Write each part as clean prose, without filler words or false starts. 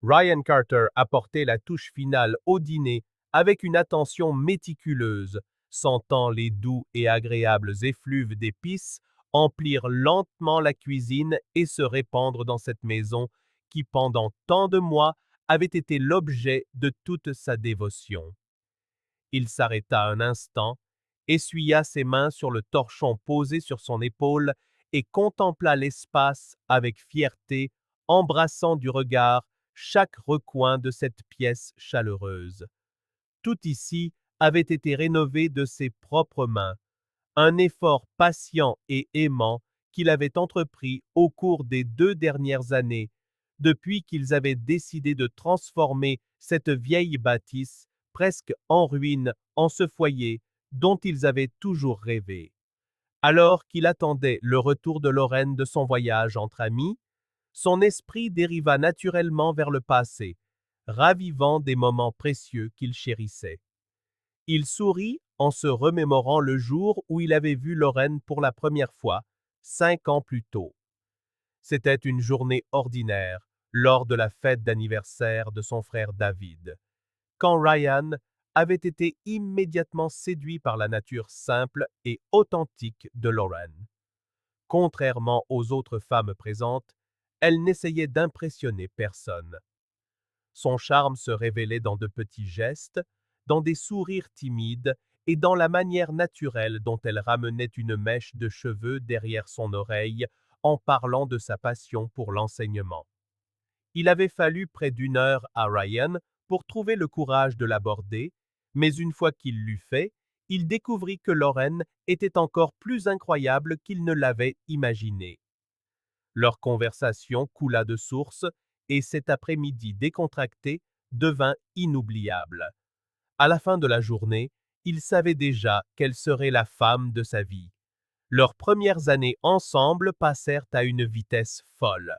Ryan Carter apportait la touche finale au dîner avec une attention méticuleuse, sentant les doux et agréables effluves d'épices emplir lentement la cuisine et se répandre dans cette maison qui, pendant tant de mois, avait été l'objet de toute sa dévotion. Il s'arrêta un instant, essuya ses mains sur le torchon posé sur son épaule et contempla l'espace avec fierté, embrassant du regard chaque recoin de cette pièce chaleureuse. Tout ici avait été rénové de ses propres mains, un effort patient et aimant qu'il avait entrepris au cours des 2 dernières années, depuis qu'ils avaient décidé de transformer cette vieille bâtisse presque en ruine en ce foyer dont ils avaient toujours rêvé. Alors qu'il attendait le retour de Lorraine de son voyage entre amis, son esprit dériva naturellement vers le passé, ravivant des moments précieux qu'il chérissait. Il sourit en se remémorant le jour où il avait vu Lorraine pour la première fois, 5 ans plus tôt. C'était une journée ordinaire, lors de la fête d'anniversaire de son frère David, quand Ryan avait été immédiatement séduit par la nature simple et authentique de Lorraine. Contrairement aux autres femmes présentes, elle n'essayait d'impressionner personne. Son charme se révélait dans de petits gestes, dans des sourires timides et dans la manière naturelle dont elle ramenait une mèche de cheveux derrière son oreille en parlant de sa passion pour l'enseignement. Il avait fallu près d'1 heure à Ryan pour trouver le courage de l'aborder, mais une fois qu'il l'eut fait, il découvrit que Lorraine était encore plus incroyable qu'il ne l'avait imaginé. Leur conversation coula de source et cet après-midi décontracté devint inoubliable. À la fin de la journée, il savait déjà qu'elle serait la femme de sa vie. Leurs premières années ensemble passèrent à une vitesse folle.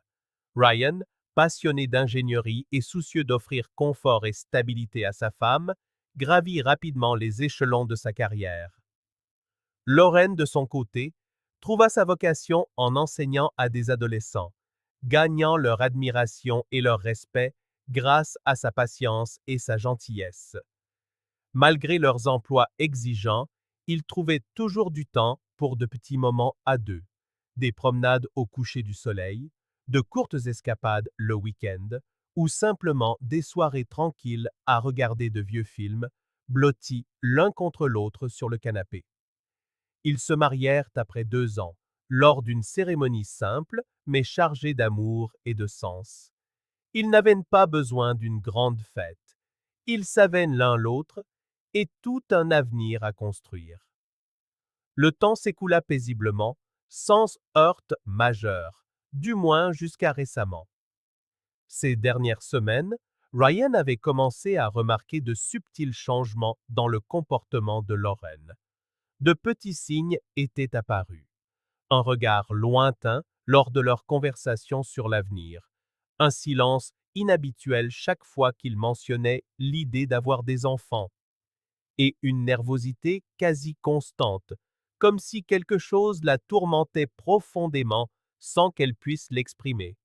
Ryan, passionné d'ingénierie et soucieux d'offrir confort et stabilité à sa femme, gravit rapidement les échelons de sa carrière. Lorraine, de son côté, trouva sa vocation en enseignant à des adolescents, gagnant leur admiration et leur respect grâce à sa patience et sa gentillesse. Malgré leurs emplois exigeants, ils trouvaient toujours du temps pour de petits moments à deux, des promenades au coucher du soleil, de courtes escapades le week-end, ou simplement des soirées tranquilles à regarder de vieux films, blottis l'un contre l'autre sur le canapé. Ils se marièrent après 2 ans, lors d'une cérémonie simple, mais chargée d'amour et de sens. Ils n'avaient pas besoin d'une grande fête. Ils savaient l'un l'autre et tout un avenir à construire. Le temps s'écoula paisiblement, sans heurts majeurs, du moins jusqu'à récemment. Ces dernières semaines, Ryan avait commencé à remarquer de subtils changements dans le comportement de Lorraine. De petits signes étaient apparus. Un regard lointain lors de leur conversation sur l'avenir. Un silence inhabituel chaque fois qu'il mentionnait l'idée d'avoir des enfants. Et une nervosité quasi constante, comme si quelque chose la tourmentait profondément sans qu'elle puisse l'exprimer.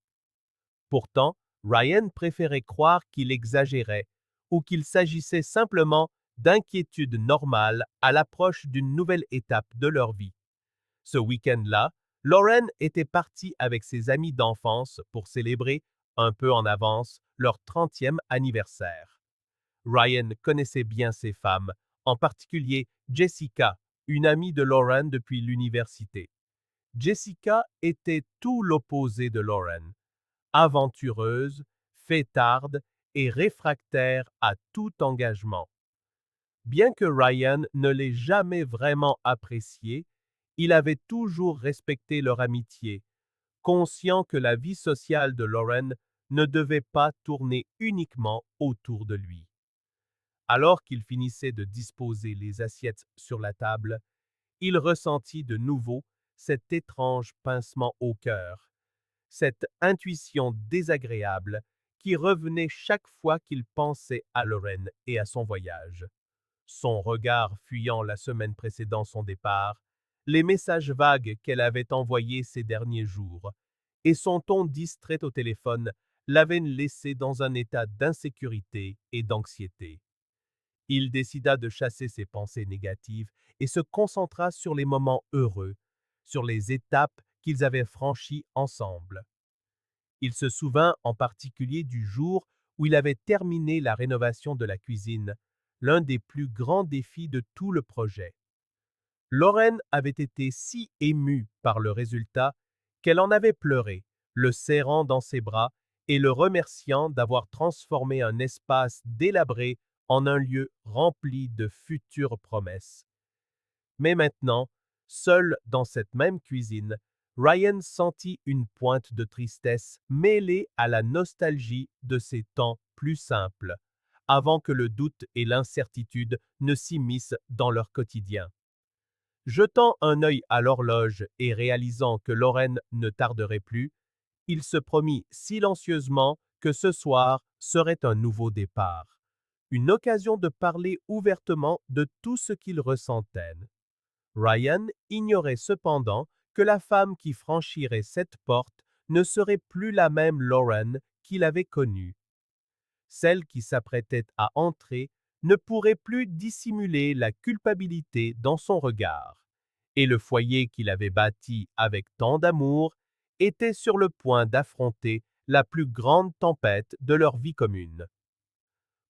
Pourtant, Ryan préférait croire qu'il exagérait ou qu'il s'agissait simplement d'inquiétudes normales à l'approche d'une nouvelle étape de leur vie. Ce week-end-là, Lauren était partie avec ses amis d'enfance pour célébrer, un peu en avance, leur 30e anniversaire. Ryan connaissait bien ces femmes, en particulier Jessica, une amie de Lauren depuis l'université. Jessica était tout l'opposé de Lauren, aventureuse, fêtarde et réfractaire à tout engagement. Bien que Ryan ne l'ait jamais vraiment appréciée, il avait toujours respecté leur amitié, conscient que la vie sociale de Lauren ne devait pas tourner uniquement autour de lui. Alors qu'il finissait de disposer les assiettes sur la table, il ressentit de nouveau cet étrange pincement au cœur, cette intuition désagréable qui revenait chaque fois qu'il pensait à Lorraine et à son voyage. Son regard fuyant la semaine précédant son départ, les messages vagues qu'elle avait envoyés ces derniers jours, et son ton distrait au téléphone l'avait laissé dans un état d'insécurité et d'anxiété. Il décida de chasser ses pensées négatives et se concentra sur les moments heureux, sur les étapes qu'ils avaient franchies ensemble. Il se souvint en particulier du jour où il avait terminé la rénovation de la cuisine, l'un des plus grands défis de tout le projet. Lauren avait été si émue par le résultat qu'elle en avait pleuré, le serrant dans ses bras et le remerciant d'avoir transformé un espace délabré en un lieu rempli de futures promesses. Mais maintenant, seul dans cette même cuisine, Ryan sentit une pointe de tristesse mêlée à la nostalgie de ces temps plus simples, avant que le doute et l'incertitude ne s'immiscent dans leur quotidien. Jetant un œil à l'horloge et réalisant que Lauren ne tarderait plus, il se promit silencieusement que ce soir serait un nouveau départ, une occasion de parler ouvertement de tout ce qu'il ressentait. Ryan ignorait cependant que la femme qui franchirait cette porte ne serait plus la même Lauren qu'il avait connue. Celle qui s'apprêtait à entrer ne pourrait plus dissimuler la culpabilité dans son regard, et le foyer qu'il avait bâti avec tant d'amour était sur le point d'affronter la plus grande tempête de leur vie commune.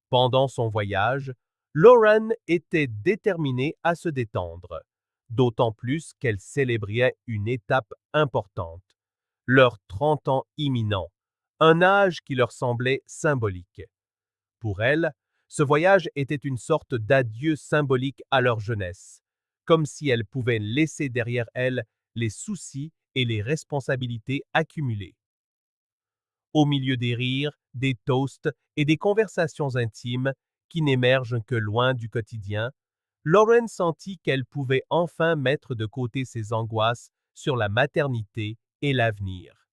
Pendant son voyage, Lauren était déterminée à se détendre, d'autant plus qu'elle célébrait une étape importante, leurs 30 ans imminents, un âge qui leur semblait symbolique. Pour elle, ce voyage était une sorte d'adieu symbolique à leur jeunesse, comme si elle pouvait laisser derrière elle les soucis et les responsabilités accumulées. Au milieu des rires, des toasts et des conversations intimes qui n'émergent que loin du quotidien, Lauren sentit qu'elle pouvait enfin mettre de côté ses angoisses sur la maternité et l'avenir.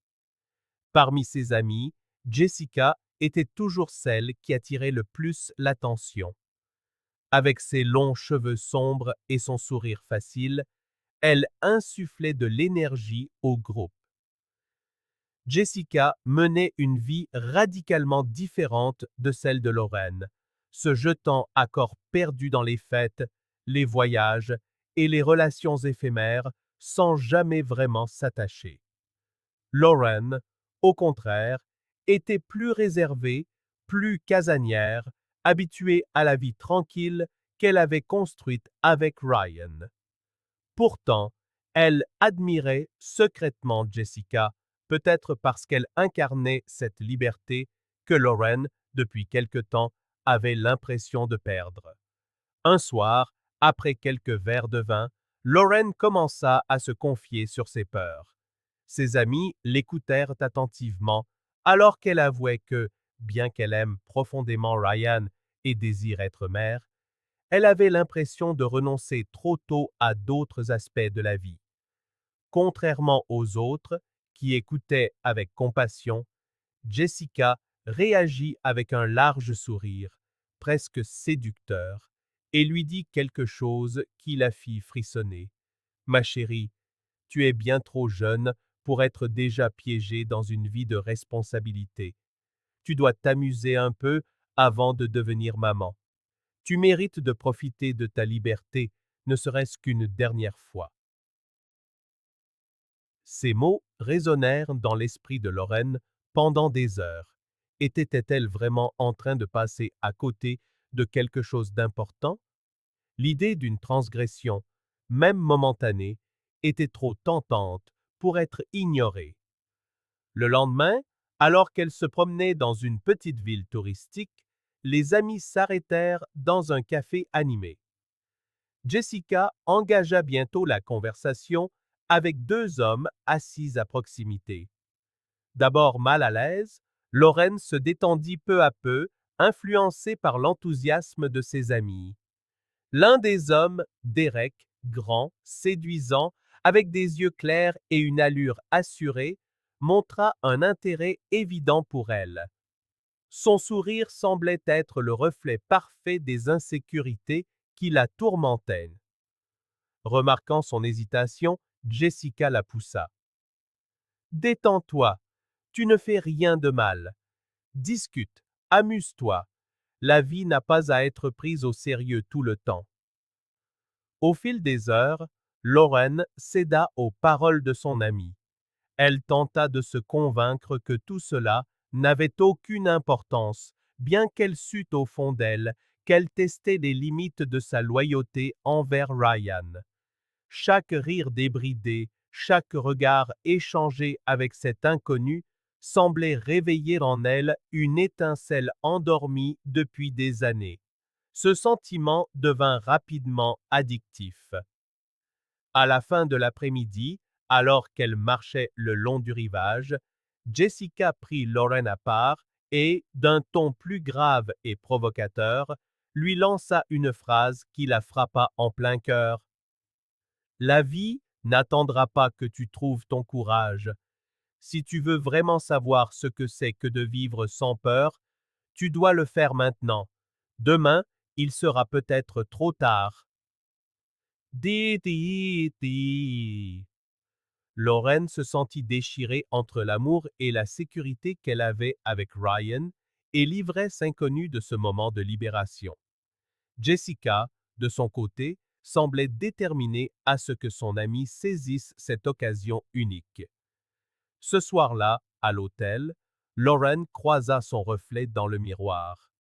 Parmi ses amies, Jessica était toujours celle qui attirait le plus l'attention. Avec ses longs cheveux sombres et son sourire facile, elle insufflait de l'énergie au groupe. Jessica menait une vie radicalement différente de celle de Lauren, se jetant à corps perdu dans les fêtes, les voyages et les relations éphémères sans jamais vraiment s'attacher. Lauren, au contraire, était plus réservée, plus casanière, habituée à la vie tranquille qu'elle avait construite avec Ryan. Pourtant, elle admirait secrètement Jessica, peut-être parce qu'elle incarnait cette liberté que Lauren, depuis quelque temps, avait l'impression de perdre. Un soir, après quelques verres de vin, Lauren commença à se confier sur ses peurs. Ses amis l'écoutèrent attentivement, alors qu'elle avouait que, bien qu'elle aime profondément Ryan et désire être mère, elle avait l'impression de renoncer trop tôt à d'autres aspects de la vie. Contrairement aux autres, qui écoutaient avec compassion, Jessica réagit avec un large sourire, presque séducteur, et lui dit quelque chose qui la fit frissonner. « Ma chérie, tu es bien trop jeune pour être déjà piégée dans une vie de responsabilité. Tu dois t'amuser un peu avant de devenir maman. Tu mérites de profiter de ta liberté, ne serait-ce qu'une dernière fois. » Ces mots résonnèrent dans l'esprit de Lauren pendant des heures. Était-elle vraiment en train de passer à côté de quelque chose d'important? L'idée d'une transgression, même momentanée, était trop tentante pour être ignorée. Le lendemain, alors qu'elle se promenait dans une petite ville touristique, les amis s'arrêtèrent dans un café animé. Jessica engagea bientôt la conversation avec deux hommes assis à proximité. D'abord mal à l'aise, Lauren se détendit peu à peu, influencée par l'enthousiasme de ses amis. L'un des hommes, Derek, grand, séduisant, avec des yeux clairs et une allure assurée, montra un intérêt évident pour elle. Son sourire semblait être le reflet parfait des insécurités qui la tourmentaient. Remarquant son hésitation, Jessica la poussa. « Détends-toi, tu ne fais rien de mal. Discute, amuse-toi. La vie n'a pas à être prise au sérieux tout le temps. Au fil des heures, Lauren céda aux paroles de son amie. Elle tenta de se convaincre que tout cela n'avait aucune importance, bien qu'elle sût au fond d'elle qu'elle testait les limites de sa loyauté envers Ryan. Chaque rire débridé, chaque regard échangé avec cet inconnu semblait réveiller en elle une étincelle endormie depuis des années. Ce sentiment devint rapidement addictif. À la fin de l'après-midi, alors qu'elle marchait le long du rivage, Jessica prit Lauren à part et, d'un ton plus grave et provocateur, lui lança une phrase qui la frappa en plein cœur. La vie n'attendra pas que tu trouves ton courage. Si tu veux vraiment savoir ce que c'est que de vivre sans peur, tu dois le faire maintenant. Demain, il sera peut-être trop tard. Di. Lauren se sentit déchirée entre l'amour et la sécurité qu'elle avait avec Ryan et l'ivresse inconnue de ce moment de libération. Jessica, de son côté, semblait déterminée à ce que son amie saisisse cette occasion unique. Ce soir-là, à l'hôtel, Lauren croisa son reflet dans le miroir.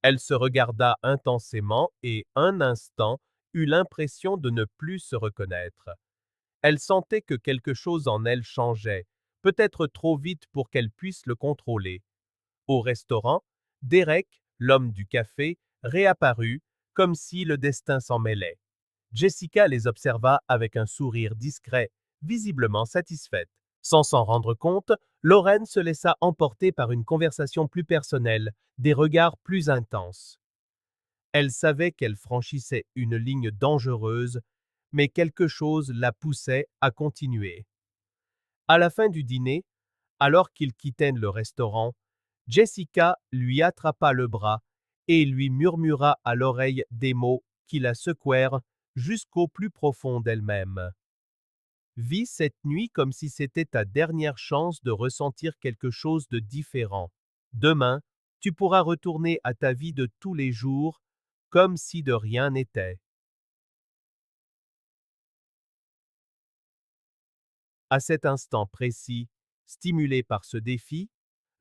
Elle se regarda intensément et, un instant, eut l'impression de ne plus se reconnaître. Elle sentait que quelque chose en elle changeait, peut-être trop vite pour qu'elle puisse le contrôler. Au restaurant, Derek, l'homme du café, réapparut, comme si le destin s'en mêlait. Jessica les observa avec un sourire discret, visiblement satisfaite. Sans s'en rendre compte, Lauren se laissa emporter par une conversation plus personnelle, des regards plus intenses. Elle savait qu'elle franchissait une ligne dangereuse, mais quelque chose la poussait à continuer. À la fin du dîner, alors qu'ils quittaient le restaurant, Jessica lui attrapa le bras et lui murmura à l'oreille des mots qui la secouèrent jusqu'au plus profond d'elle-même. Vis cette nuit comme si c'était ta dernière chance de ressentir quelque chose de différent. Demain, tu pourras retourner à ta vie de tous les jours comme si de rien n'était. À cet instant précis, stimulée par ce défi,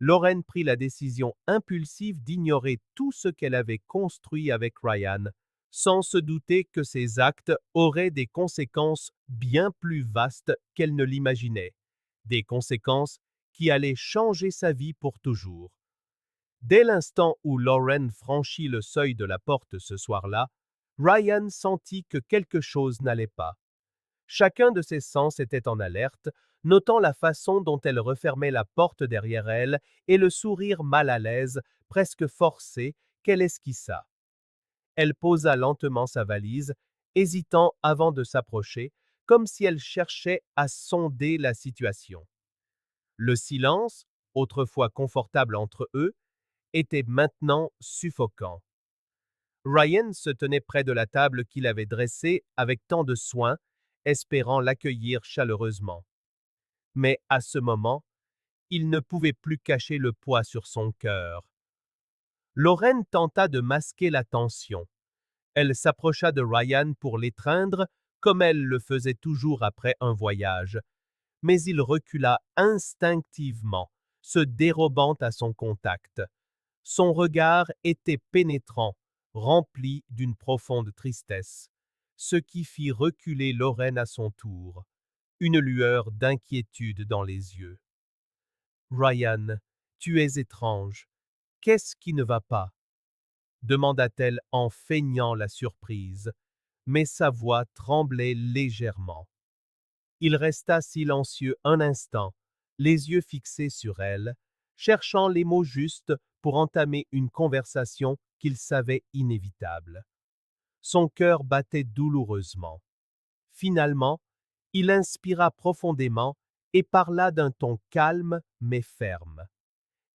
Lauren prit la décision impulsive d'ignorer tout ce qu'elle avait construit avec Ryan, sans se douter que ses actes auraient des conséquences bien plus vastes qu'elle ne l'imaginait, des conséquences qui allaient changer sa vie pour toujours. Dès l'instant où Lauren franchit le seuil de la porte ce soir-là, Ryan sentit que quelque chose n'allait pas. Chacun de ses sens était en alerte, notant la façon dont elle refermait la porte derrière elle et le sourire mal à l'aise, presque forcé, qu'elle esquissa. Elle posa lentement sa valise, hésitant avant de s'approcher, comme si elle cherchait à sonder la situation. Le silence, autrefois confortable entre eux, était maintenant suffocant. Ryan se tenait près de la table qu'il avait dressée avec tant de soin, espérant l'accueillir chaleureusement. Mais à ce moment, il ne pouvait plus cacher le poids sur son cœur. Lauren tenta de masquer la tension. Elle s'approcha de Ryan pour l'étreindre, comme elle le faisait toujours après un voyage. Mais il recula instinctivement, se dérobant à son contact. Son regard était pénétrant, rempli d'une profonde tristesse, ce qui fit reculer Lauren à son tour, une lueur d'inquiétude dans les yeux. Ryan, tu es étrange. Qu'est-ce qui ne va pas? Demanda-t-elle en feignant la surprise, mais sa voix tremblait légèrement. Il resta silencieux un instant, les yeux fixés sur elle, cherchant les mots justes pour entamer une conversation qu'il savait inévitable. Son cœur battait douloureusement. Finalement, il inspira profondément et parla d'un ton calme mais ferme.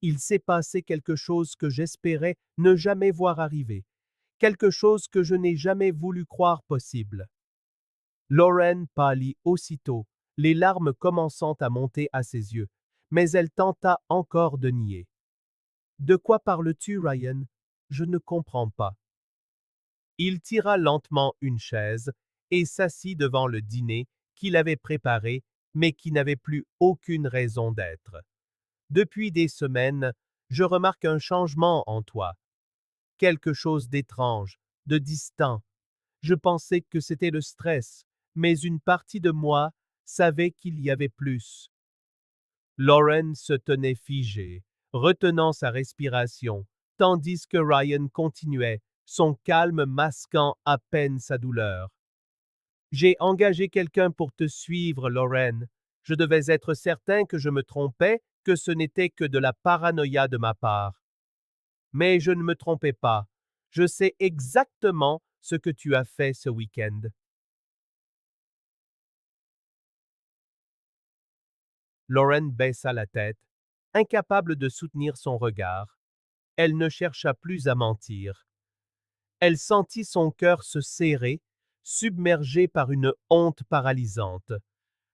Il s'est passé quelque chose que j'espérais ne jamais voir arriver, quelque chose que je n'ai jamais voulu croire possible. Lauren pâlit aussitôt, les larmes commençant à monter à ses yeux, mais elle tenta encore de nier. De quoi parles-tu, Ryan? Je ne comprends pas. Il tira lentement une chaise et s'assit devant le dîner qu'il avait préparé, mais qui n'avait plus aucune raison d'être. Depuis des semaines, je remarque un changement en toi, quelque chose d'étrange, de distant. Je pensais que c'était le stress, mais une partie de moi savait qu'il y avait plus. Lauren se tenait figée, retenant sa respiration, tandis que Ryan continuait, son calme masquant à peine sa douleur. J'ai engagé quelqu'un pour te suivre, Lauren. Je devais être certain que je me trompais, que ce n'était que de la paranoïa de ma part. Mais je ne me trompais pas. Je sais exactement ce que tu as fait ce week-end. Lauren baissa la tête, incapable de soutenir son regard. Elle ne chercha plus à mentir. Elle sentit son cœur se serrer, submergé par une honte paralysante.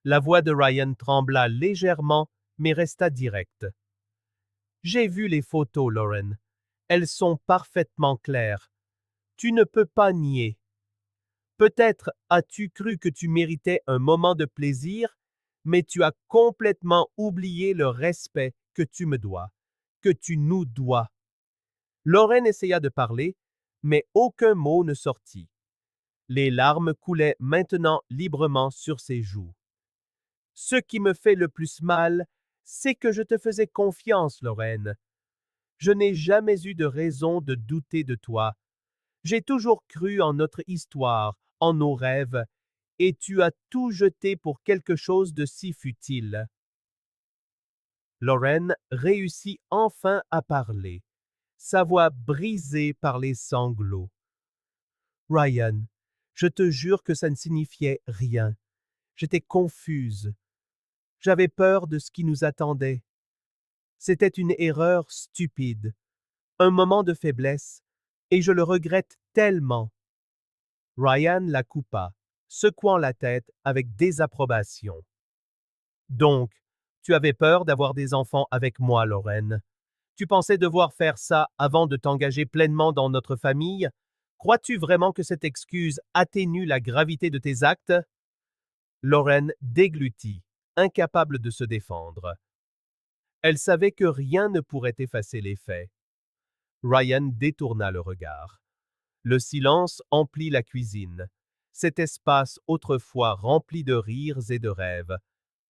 La voix de Ryan trembla légèrement, mais resta directe. J'ai vu les photos, Lauren. Elles sont parfaitement claires. Tu ne peux pas nier. Peut-être as-tu cru que tu méritais un moment de plaisir, mais tu as complètement oublié le respect que tu me dois, que tu nous dois. Lauren essaya de parler, mais aucun mot ne sortit. Les larmes coulaient maintenant librement sur ses joues. Ce qui me fait le plus mal, c'est que je te faisais confiance, Lauren. Je n'ai jamais eu de raison de douter de toi. J'ai toujours cru en notre histoire, en nos rêves, et tu as tout jeté pour quelque chose de si futile. Lauren réussit enfin à parler, sa voix brisée par les sanglots. Ryan, je te jure que ça ne signifiait rien. J'étais confuse. J'avais peur de ce qui nous attendait. C'était une erreur stupide, un moment de faiblesse, et je le regrette tellement. Ryan la coupa, secouant la tête avec désapprobation. Donc, tu avais peur d'avoir des enfants avec moi, Lauren. Tu pensais devoir faire ça avant de t'engager pleinement dans notre famille? Crois-tu vraiment que cette excuse atténue la gravité de tes actes? Lauren déglutit, incapable de se défendre. Elle savait que rien ne pourrait effacer les faits. Ryan détourna le regard. Le silence emplit la cuisine. Cet espace autrefois rempli de rires et de rêves,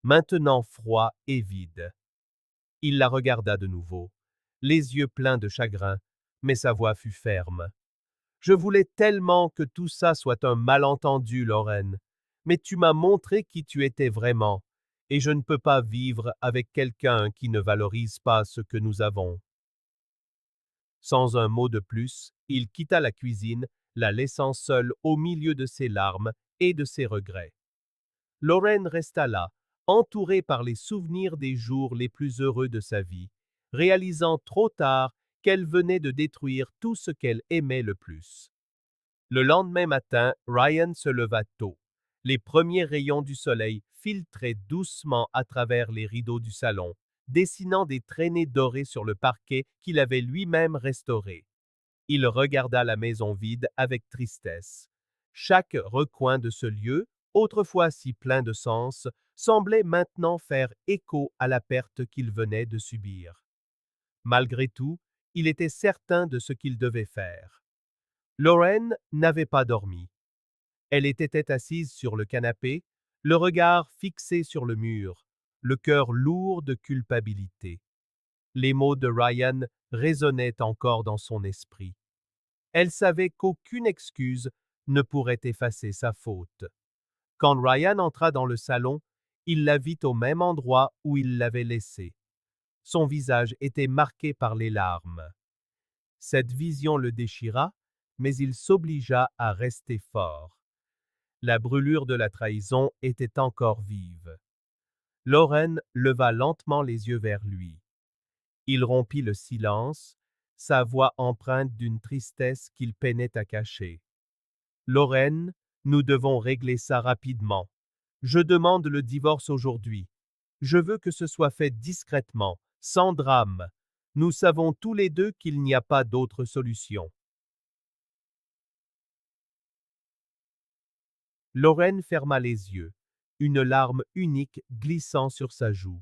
maintenant froid et vide. Il la regarda de nouveau, les yeux pleins de chagrin, mais sa voix fut ferme. Je voulais tellement que tout ça soit un malentendu, Lauren, mais tu m'as montré qui tu étais vraiment, et je ne peux pas vivre avec quelqu'un qui ne valorise pas ce que nous avons. Sans un mot de plus, il quitta la cuisine, la laissant seule au milieu de ses larmes et de ses regrets. Lauren resta là, entourée par les souvenirs des jours les plus heureux de sa vie, réalisant trop tard qu'elle venait de détruire tout ce qu'elle aimait le plus. Le lendemain matin, Ryan se leva tôt. Les premiers rayons du soleil filtraient doucement à travers les rideaux du salon, dessinant des traînées dorées sur le parquet qu'il avait lui-même restauré. Il regarda la maison vide avec tristesse. Chaque recoin de ce lieu, autrefois si plein de sens, semblait maintenant faire écho à la perte qu'il venait de subir. Malgré tout, il était certain de ce qu'il devait faire. Lauren n'avait pas dormi. Elle était assise sur le canapé, le regard fixé sur le mur, le cœur lourd de culpabilité. Les mots de Ryan résonnaient encore dans son esprit. Elle savait qu'aucune excuse ne pourrait effacer sa faute. Quand Ryan entra dans le salon, il la vit au même endroit où il l'avait laissée. Son visage était marqué par les larmes. Cette vision le déchira, mais il s'obligea à rester fort. La brûlure de la trahison était encore vive. Lauren leva lentement les yeux vers lui. Il rompit le silence, sa voix empreinte d'une tristesse qu'il peinait à cacher. Lauren, nous devons régler ça rapidement. Je demande le divorce aujourd'hui. Je veux que ce soit fait discrètement, sans drame. Nous savons tous les deux qu'il n'y a pas d'autre solution. Lorraine ferma les yeux, une larme unique glissant sur sa joue.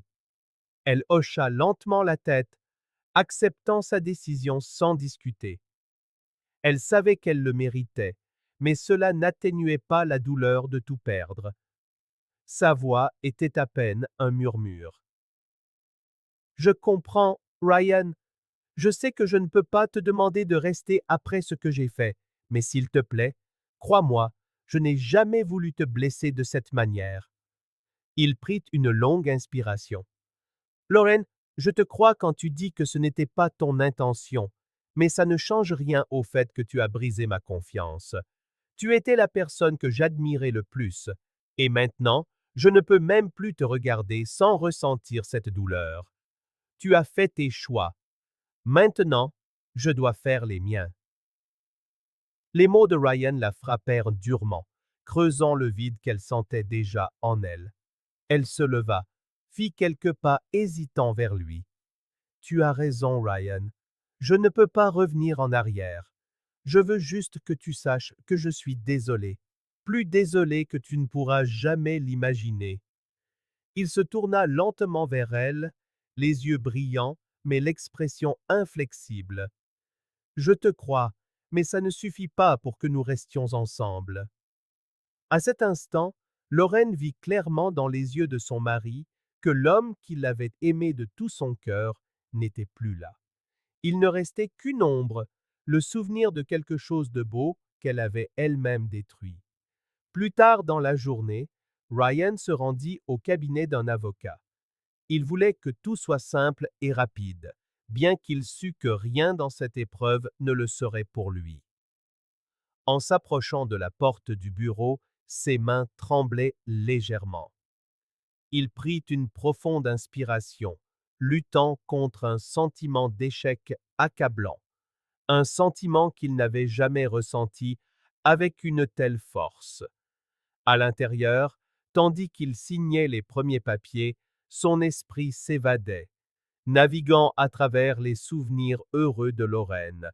Elle hocha lentement la tête, acceptant sa décision sans discuter. Elle savait qu'elle le méritait, mais cela n'atténuait pas la douleur de tout perdre. Sa voix était à peine un murmure. Je comprends, Ryan. Je sais que je ne peux pas te demander de rester après ce que j'ai fait, mais s'il te plaît, crois-moi, je n'ai jamais voulu te blesser de cette manière. Il prit une longue inspiration. Lorraine, je te crois quand tu dis que ce n'était pas ton intention, mais ça ne change rien au fait que tu as brisé ma confiance. Tu étais la personne que j'admirais le plus, et maintenant, je ne peux même plus te regarder sans ressentir cette douleur. Tu as fait tes choix. Maintenant, je dois faire les miens. Les mots de Ryan la frappèrent durement, creusant le vide qu'elle sentait déjà en elle. Elle se leva, fit quelques pas hésitants vers lui. Tu as raison, Ryan. Je ne peux pas revenir en arrière. Je veux juste que tu saches que je suis désolé. Plus désolé que tu ne pourras jamais l'imaginer. Il se tourna lentement vers elle, les yeux brillants, mais l'expression inflexible. Je te crois, mais ça ne suffit pas pour que nous restions ensemble. À cet instant, Lorraine vit clairement dans les yeux de son mari que l'homme qui l'avait aimée de tout son cœur n'était plus là. Il ne restait qu'une ombre, le souvenir de quelque chose de beau qu'elle avait elle-même détruit. Plus tard dans la journée, Ryan se rendit au cabinet d'un avocat. Il voulait que tout soit simple et rapide, bien qu'il sût que rien dans cette épreuve ne le serait pour lui. En s'approchant de la porte du bureau, ses mains tremblaient légèrement. Il prit une profonde inspiration, luttant contre un sentiment d'échec accablant, un sentiment qu'il n'avait jamais ressenti avec une telle force. À l'intérieur, tandis qu'il signait les premiers papiers, son esprit s'évadait, naviguant à travers les souvenirs heureux de Lorraine,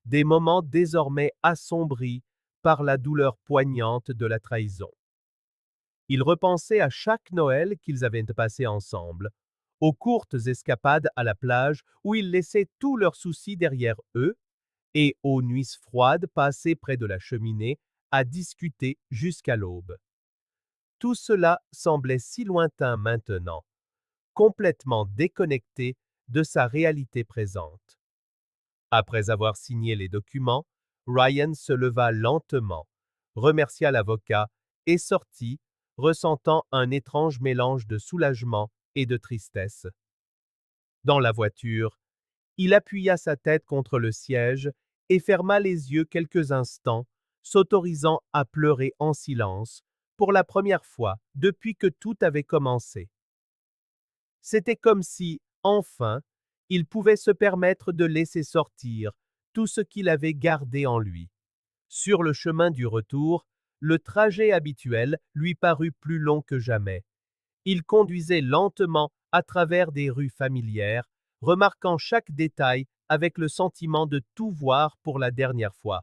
des moments désormais assombris par la douleur poignante de la trahison. Il repensait à chaque Noël qu'ils avaient passé ensemble, aux courtes escapades à la plage où ils laissaient tous leurs soucis derrière eux, et aux nuits froides passées près de la cheminée à discuter jusqu'à l'aube. Tout cela semblait si lointain maintenant, complètement déconnecté de sa réalité présente. Après avoir signé les documents, Ryan se leva lentement, remercia l'avocat et sortit, ressentant un étrange mélange de soulagement et de tristesse. Dans la voiture, il appuya sa tête contre le siège et ferma les yeux quelques instants, s'autorisant à pleurer en silence, pour la première fois depuis que tout avait commencé. C'était comme si, enfin, il pouvait se permettre de laisser sortir tout ce qu'il avait gardé en lui. Sur le chemin du retour, le trajet habituel lui parut plus long que jamais. Il conduisait lentement à travers des rues familières, remarquant chaque détail avec le sentiment de tout voir pour la dernière fois.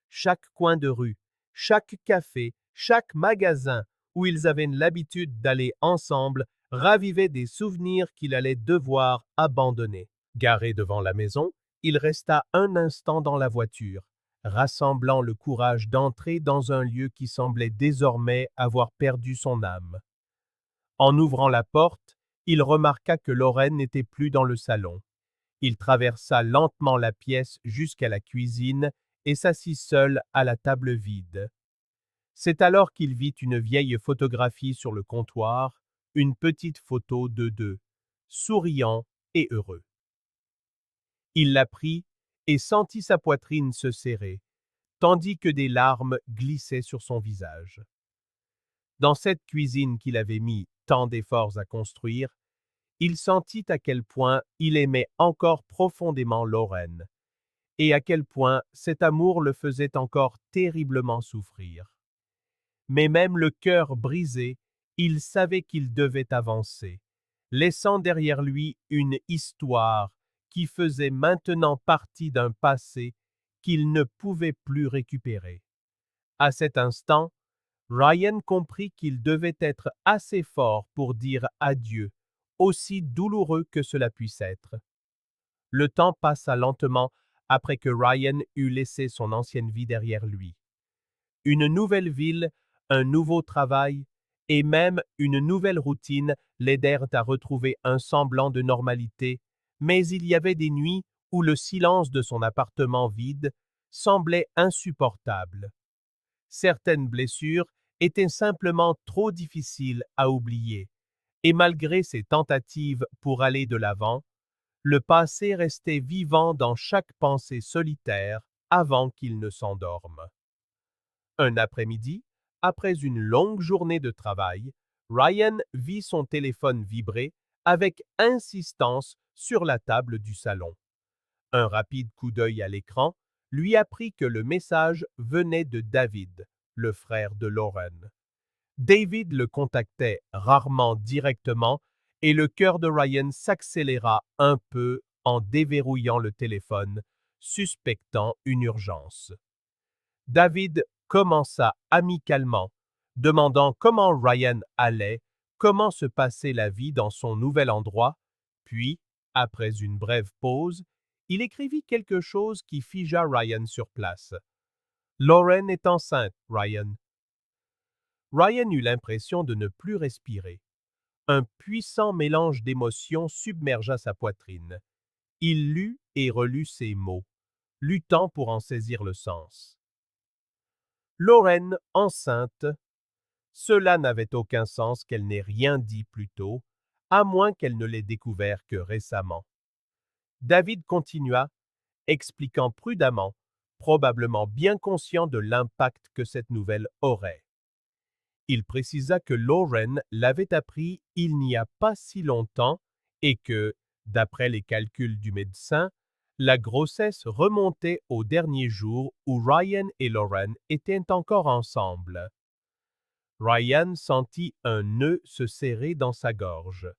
Chaque coin de rue, chaque café, chaque magasin où ils avaient l'habitude d'aller ensemble ravivait des souvenirs qu'il allait devoir abandonner. Garé devant la maison, il resta un instant dans la voiture, rassemblant le courage d'entrer dans un lieu qui semblait désormais avoir perdu son âme. En ouvrant la porte, il remarqua que Lorraine n'était plus dans le salon. Il traversa lentement la pièce jusqu'à la cuisine et s'assit seul à la table vide. C'est alors qu'il vit une vieille photographie sur le comptoir, une petite photo de deux, souriant et heureux. Il la prit et sentit sa poitrine se serrer, tandis que des larmes glissaient sur son visage. Dans cette cuisine qu'il avait mis tant d'efforts à construire, il sentit à quel point il aimait encore profondément Lorraine, et à quel point cet amour le faisait encore terriblement souffrir. Mais même le cœur brisé, il savait qu'il devait avancer, laissant derrière lui une histoire qui faisait maintenant partie d'un passé qu'il ne pouvait plus récupérer. À cet instant, Ryan comprit qu'il devait être assez fort pour dire adieu, aussi douloureux que cela puisse être. Le temps passa lentement après que Ryan eut laissé son ancienne vie derrière lui. Une nouvelle ville, un nouveau travail et même une nouvelle routine l'aidèrent à retrouver un semblant de normalité, mais il y avait des nuits où le silence de son appartement vide semblait insupportable. Certaines blessures étaient simplement trop difficiles à oublier, et malgré ses tentatives pour aller de l'avant, le passé restait vivant dans chaque pensée solitaire avant qu'il ne s'endorme. Un après-midi, après une longue journée de travail, Ryan vit son téléphone vibrer avec insistance sur la table du salon. Un rapide coup d'œil à l'écran lui apprit que le message venait de David, le frère de Lauren. David le contactait rarement directement et le cœur de Ryan s'accéléra un peu en déverrouillant le téléphone, suspectant une urgence. David commença amicalement, demandant comment Ryan allait, comment se passait la vie dans son nouvel endroit, puis, après une brève pause, il écrivit quelque chose qui figea Ryan sur place. « Lauren est enceinte, Ryan. » Ryan eut l'impression de ne plus respirer. Un puissant mélange d'émotions submergea sa poitrine. Il lut et relut ces mots, luttant pour en saisir le sens. Lauren enceinte. Cela n'avait aucun sens qu'elle n'ait rien dit plus tôt, à moins qu'elle ne l'ait découvert que récemment. David continua, expliquant prudemment, probablement bien conscient de l'impact que cette nouvelle aurait. Il précisa que Lauren l'avait appris il n'y a pas si longtemps et que, d'après les calculs du médecin, la grossesse remontait au dernier jour où Ryan et Lauren étaient encore ensemble. Ryan sentit un nœud se serrer dans sa gorge.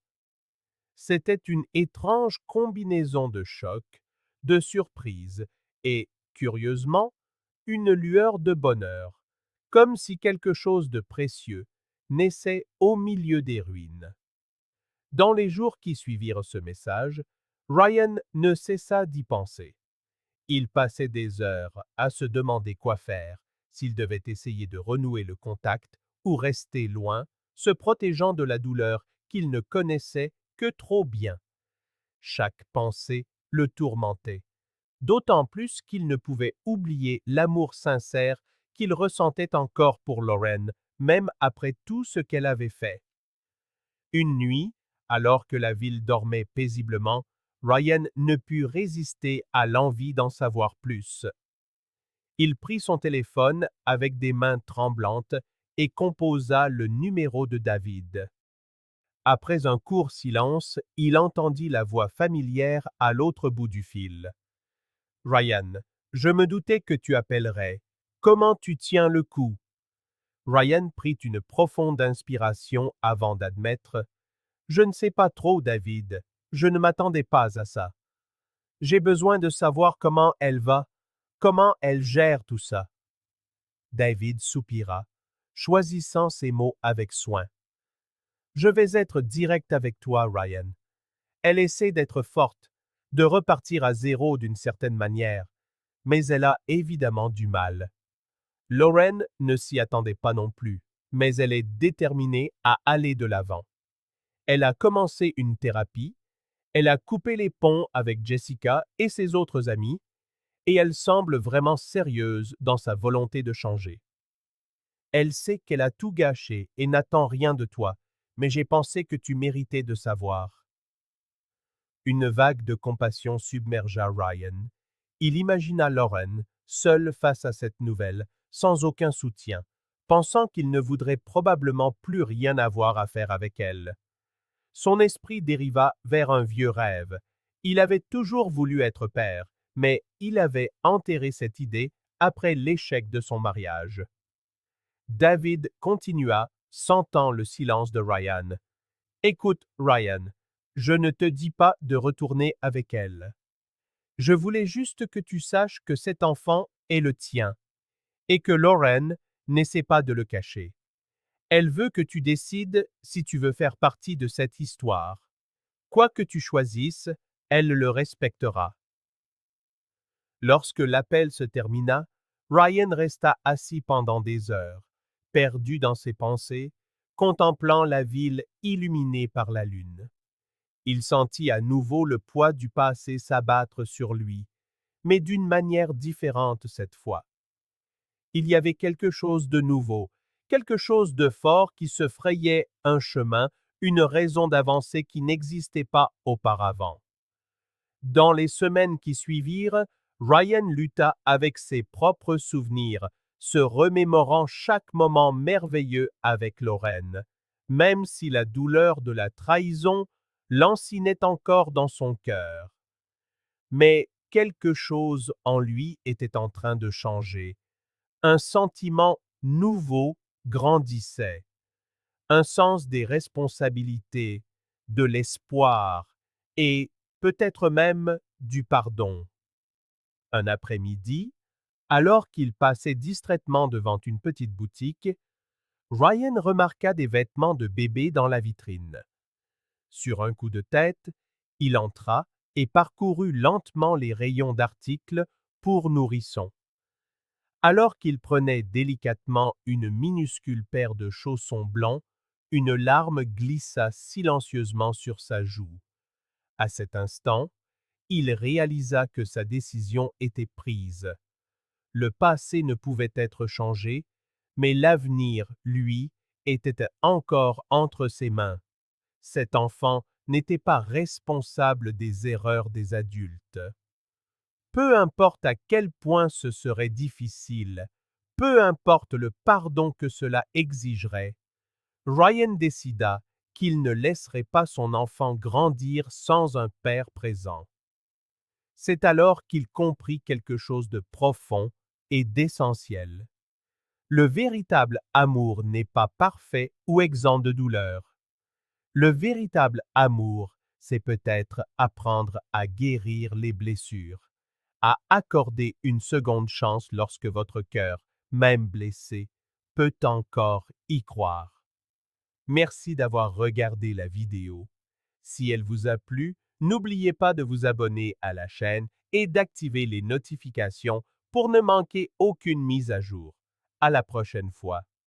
C'était une étrange combinaison de choc, de surprise et, curieusement, une lueur de bonheur, comme si quelque chose de précieux naissait au milieu des ruines. Dans les jours qui suivirent ce message, Ryan ne cessa d'y penser. Il passait des heures à se demander quoi faire, s'il devait essayer de renouer le contact ou rester loin, se protégeant de la douleur qu'il ne connaissait que trop bien. Chaque pensée le tourmentait, d'autant plus qu'il ne pouvait oublier l'amour sincère qu'il ressentait encore pour Lauren, même après tout ce qu'elle avait fait. Une nuit, alors que la ville dormait paisiblement, Ryan ne put résister à l'envie d'en savoir plus. Il prit son téléphone avec des mains tremblantes et composa le numéro de David. Après un court silence, il entendit la voix familière à l'autre bout du fil. « Ryan, je me doutais que tu appellerais. Comment tu tiens le coup ?» Ryan prit une profonde inspiration avant d'admettre « Je ne sais pas trop, David. Je ne m'attendais pas à ça. J'ai besoin de savoir comment elle va, comment elle gère tout ça. » David soupira, choisissant ses mots avec soin. « Je vais être direct avec toi, Ryan. Elle essaie d'être forte, de repartir à zéro d'une certaine manière, mais elle a évidemment du mal. Lauren ne s'y attendait pas non plus, mais elle est déterminée à aller de l'avant. Elle a commencé une thérapie, elle a coupé les ponts avec Jessica et ses autres amis, et elle semble vraiment sérieuse dans sa volonté de changer. Elle sait qu'elle a tout gâché et n'attend rien de toi, mais j'ai pensé que tu méritais de savoir. » Une vague de compassion submergea Ryan. Il imagina Lauren, seule face à cette nouvelle, sans aucun soutien, pensant qu'il ne voudrait probablement plus rien avoir à faire avec elle. Son esprit dériva vers un vieux rêve. Il avait toujours voulu être père, mais il avait enterré cette idée après l'échec de son mariage. David continua, sentant le silence de Ryan. « Écoute, Ryan, je ne te dis pas de retourner avec elle. Je voulais juste que tu saches que cet enfant est le tien et que Lauren n'essaie pas de le cacher. Elle veut que tu décides si tu veux faire partie de cette histoire. Quoi que tu choisisses, elle le respectera. Lorsque l'appel se termina, Ryan resta assis pendant des heures, perdu dans ses pensées, contemplant la ville illuminée par la lune. Il sentit à nouveau le poids du passé s'abattre sur lui, mais d'une manière différente cette fois. Il y avait quelque chose de nouveau, quelque chose de fort qui se frayait un chemin, une raison d'avancer qui n'existait pas auparavant. Dans les semaines qui suivirent, Ryan lutta avec ses propres souvenirs, se remémorant chaque moment merveilleux avec Lorraine, même si la douleur de la trahison lancinait encore dans son cœur. Mais quelque chose en lui était en train de changer. Un sentiment nouveau grandissait, un sens des responsabilités, de l'espoir et peut-être même du pardon. Un après-midi, alors qu'il passait distraitement devant une petite boutique, Ryan remarqua des vêtements de bébé dans la vitrine. Sur un coup de tête, il entra et parcourut lentement les rayons d'articles pour nourrissons. Alors qu'il prenait délicatement une minuscule paire de chaussons blancs, une larme glissa silencieusement sur sa joue. À cet instant, il réalisa que sa décision était prise. Le passé ne pouvait être changé, mais l'avenir, lui, était encore entre ses mains. Cet enfant n'était pas responsable des erreurs des adultes. Peu importe à quel point ce serait difficile, peu importe le pardon que cela exigerait, Ryan décida qu'il ne laisserait pas son enfant grandir sans un père présent. C'est alors qu'il comprit quelque chose de profond et d'essentiel. Le véritable amour n'est pas parfait ou exempt de douleur. Le véritable amour, c'est peut-être apprendre à guérir les blessures, à accorder une seconde chance lorsque votre cœur, même blessé, peut encore y croire. Merci d'avoir regardé la vidéo. Si elle vous a plu, n'oubliez pas de vous abonner à la chaîne et d'activer les notifications pour ne manquer aucune mise à jour. À la prochaine fois.